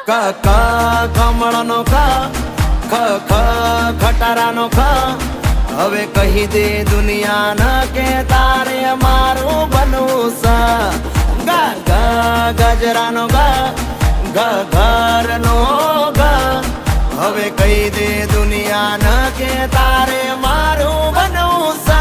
ક ક કમળનો ખ ખ ખ ખટારાનો ખ હવે કહી દે દુનિયાને કે તારે મારું બનવું છે ગ ગ ગજરાનો ગ ગ ઘરનો ગ હવે કહી દે દુનિયાને કે તારે મારું બનવું છે